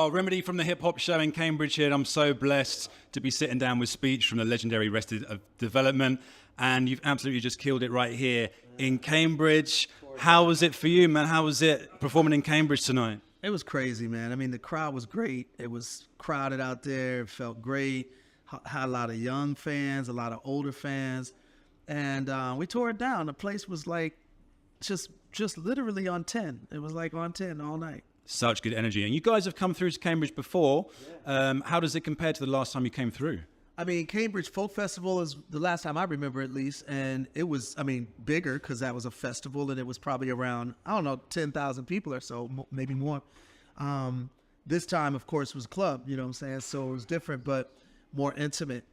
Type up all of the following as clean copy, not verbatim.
Oh, Rehmidi from the Hip Hop Show in Cambridge here. I'm so blessed to be sitting down with Speech from the legendary Arrested Development. And you've absolutely just killed it right here in Cambridge. How was it for you, man? How was it performing in Cambridge tonight? It was crazy, man. I mean, the crowd was great. It was crowded out there. It felt great. Had a lot of young fans, a lot of older fans. And we tore it down. The place was like just literally on 10. It was like on 10 all night. Such good energy. And you guys have come through to Cambridge before. How does it compare to the last time you came through? I mean, Cambridge Folk Festival is the last time I remember, at least. And it was, I mean, bigger because that was a festival and it was probably around, I don't know, 10,000 people or so, maybe more. This time, of course, was a club, you know what I'm saying? So it was different, but more intimate.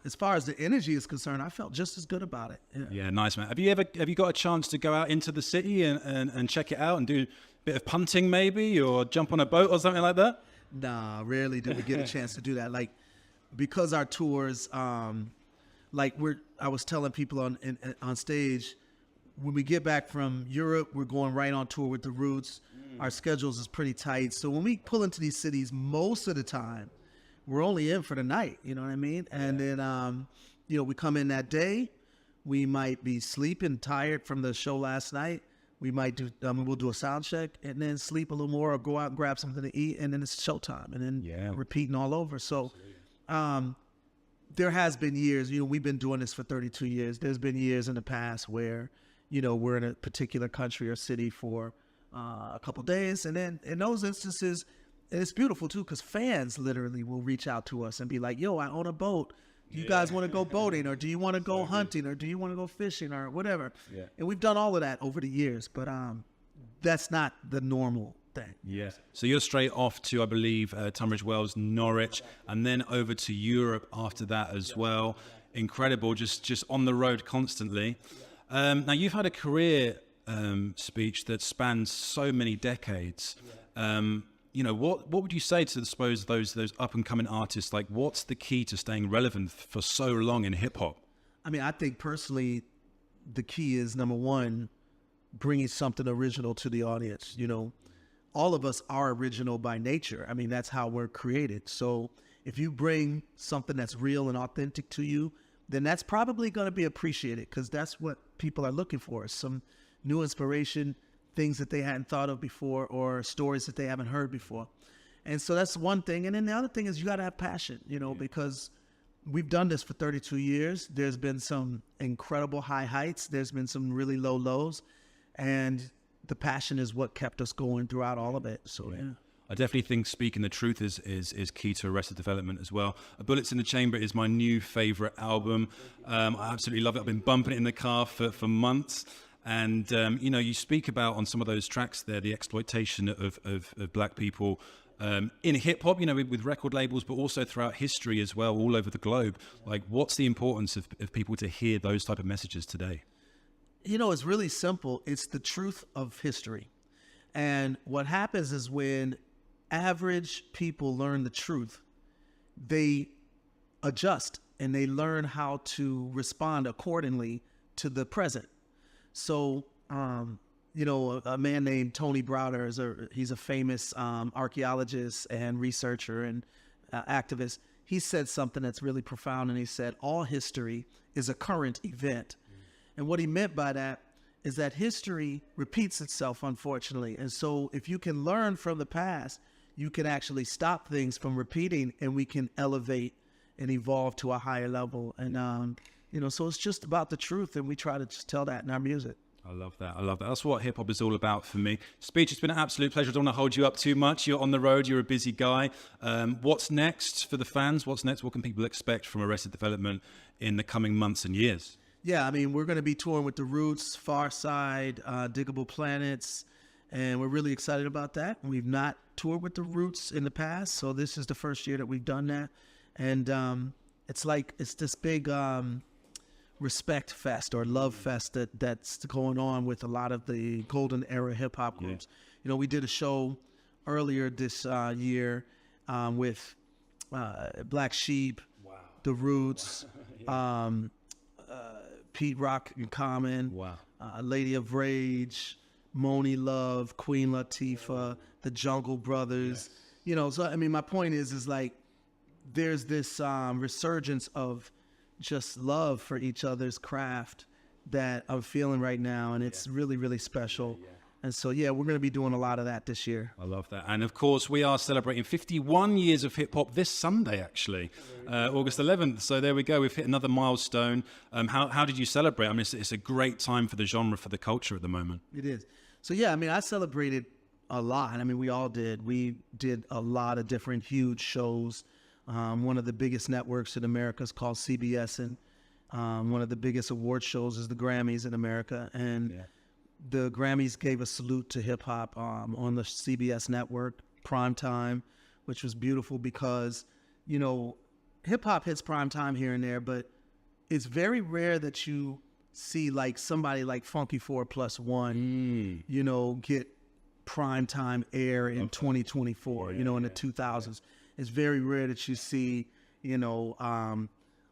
As far as the energy is concerned, I felt just as good about it. Yeah, nice, man. Have you got a chance to go out into the city and check it out and do a bit of punting maybe, or jump on a boat or something like that? Nah, rarely do we get a chance to do that. Like, because our tours, I was telling people on stage, when we get back from Europe, we're going right on tour with the Roots. Our schedules is pretty tight. So when we pull into these cities, most of the time, we're only in for the night, you know what I mean? And then, we come in that day, we might be sleeping, tired from the show last night. We might we'll do a sound check and then sleep a little more or go out and grab something to eat, and then it's showtime, and then repeating all over. So there has been years, we've been doing this for 32 years. There's been years in the past where, we're in a particular country or city for a couple days. And then in those instances, and it's beautiful too, because fans literally will reach out to us and be like, yo, I own a boat. Do you guys want to go boating, or do you want to go hunting, or do you want to go fishing, or whatever? Yeah. And we've done all of that over the years, but that's not the normal thing. Yeah. So you're straight off to, I believe, Tunbridge Wells, Norwich, and then over to Europe after that as well. Incredible, just on the road constantly. Now, you've had a career, Speech, that spans so many decades. What would you say to, I suppose, those up and coming artists? Like, what's the key to staying relevant for so long in hip hop? I mean, I think personally, the key is, number one, bringing something original to the audience. All of us are original by nature. I mean, that's how we're created. So if you bring something that's real and authentic to you, then that's probably going to be appreciated, because that's what people are looking for, some new inspiration, things that they hadn't thought of before, or stories that they haven't heard before. And so that's one thing. And then the other thing is you got to have passion, because we've done this for 32 years. There's been some incredible high heights. There's been some really low lows. And the passion is what kept us going throughout all of it. So, yeah. I definitely think speaking the truth is key to Arrested Development as well. Bullets in the Chamber is my new favorite album. I absolutely love it. I've been bumping it in the car for months. And, you speak about on some of those tracks there, the exploitation of black people in hip hop, with record labels, but also throughout history as well, all over the globe. Like, what's the importance of people to hear those type of messages today? It's really simple. It's the truth of history. And what happens is when average people learn the truth, they adjust and they learn how to respond accordingly to the present. So, a man named Tony Browder, he's a famous archaeologist and researcher and activist. He said something that's really profound, and he said, all history is a current event. And what he meant by that is that history repeats itself, unfortunately. And so if you can learn from the past, you can actually stop things from repeating, and we can elevate and evolve to a higher level. And, so it's just about the truth, and we try to just tell that in our music. I love that. That's what hip hop is all about for me. Speech, it's been an absolute pleasure. I don't want to hold you up too much. You're on the road. You're a busy guy. What's next for the fans? What's next? What can people expect from Arrested Development in the coming months and years? Yeah, I mean, we're going to be touring with the Roots, Far Side, Diggable Planets, and we're really excited about that. We've not toured with the Roots in the past, so this is the first year that we've done that. And it's this big respect fest or love fest that's going on with a lot of the golden era hip hop groups. Yeah. We did a show earlier this year with Black Sheep, the Roots, Pete Rock and Common, Lady of Rage, Moni Love, Queen Latifah, the Jungle Brothers, You know, so I mean, my point is like there's this resurgence of just love for each other's craft that I'm feeling right now, and it's really, really special. And so, yeah, we're going to be doing a lot of that this year. I love that. And of course, we are celebrating 51 years of hip hop this Sunday, actually, August 11th. So there we go. We've hit another milestone. How did you celebrate? I mean, it's a great time for the genre, for the culture at the moment. It is. So, yeah, I mean, I celebrated a lot. I mean, we all did. We did a lot of different huge shows. One of the biggest networks in America is called CBS, and one of the biggest award shows is the Grammys in America. And the Grammys gave a salute to hip hop on the CBS network, prime time, which was beautiful because, you know, hip hop hits prime time here and there, but it's very rare that you see like somebody like Funky 4+1, you know, get prime time air in 2024, you know, in the 2000s. It's very rare that you see, you know,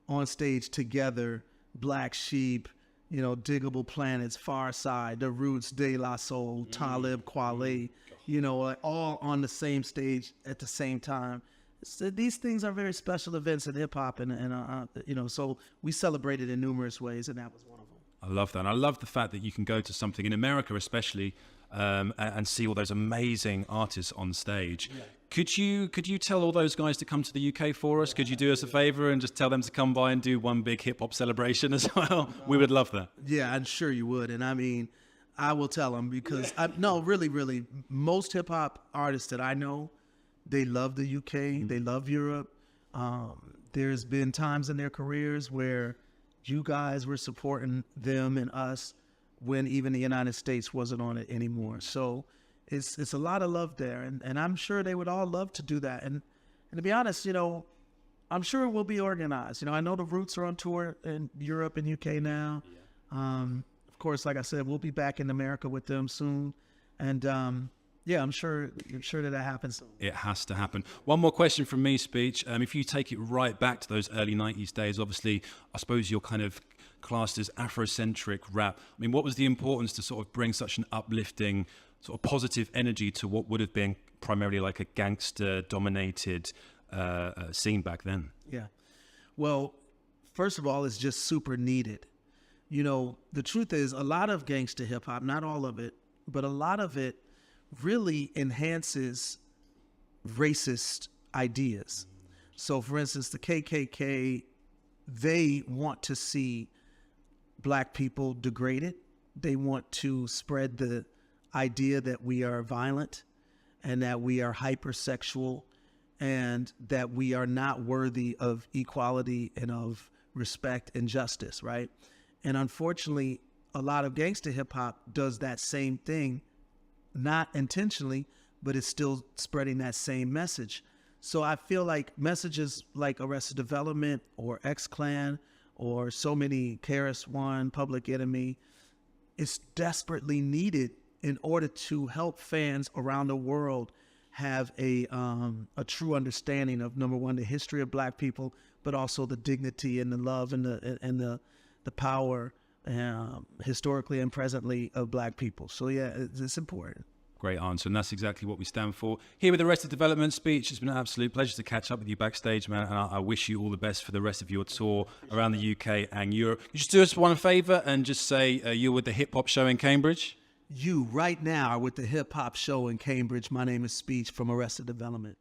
on stage together, Black Sheep, you know, Diggable Planets, Far Side, The Roots, De La Soul, Talib Kweli, you know, like all on the same stage at the same time. So these things are very special events in hip hop, and you know, so we celebrated in numerous ways, and that was one of them. I love that. And I love the fact that you can go to something in America, especially, and see all those amazing artists on stage. Yeah. Could you tell all those guys to come to the UK for us? Could you do us a favor and just tell them to come by and do one big hip hop celebration as well? We would love that. Yeah, I'm sure you would. And I mean, I will tell them because really, most hip hop artists that I know, they love the UK, they love Europe. There's been times in their careers where you guys were supporting them and us when even the United States wasn't on it anymore. So it's a lot of love there, and I'm sure they would all love to do that. And to be honest, you know, I'm sure it will be organized. You know, I know the Roots are on tour in Europe and UK now. Of course, like I said, we'll be back in America with them soon. And yeah, I'm sure that happens. It has to happen. One more question from me, Speech. If you take it right back to those early 90s days, obviously, I suppose you're kind of classed as Afrocentric rap. I mean, what was the importance to sort of bring such an uplifting, sort of positive energy to what would have been primarily like a gangster-dominated scene back then? Yeah. Well, first of all, it's just super needed. You know, the truth is a lot of gangster hip-hop, not all of it, but a lot of it really enhances racist ideas. So, for instance, the KKK, they want to see Black people degraded. They want to spread the idea that we are violent and that we are hypersexual and that we are not worthy of equality and of respect and justice, right? And unfortunately, a lot of gangster hip hop does that same thing, not intentionally, but it's still spreading that same message. So I feel like messages like Arrested Development or X-Clan or so many KRS-One, Public Enemy, is desperately needed in order to help fans around the world have a true understanding of, number one, the history of Black people, but also the dignity and the love and the power historically and presently of Black people. So yeah, it's important. Great answer, and that's exactly what we stand for. Here with Arrested Development, Speech. It's been an absolute pleasure to catch up with you backstage, man, and I wish you all the best for the rest of your tour around the UK and Europe. You just do us one favour and just say you're with the hip hop show in Cambridge. You right now are with the hip hop show in Cambridge. My name is Speech from Arrested Development.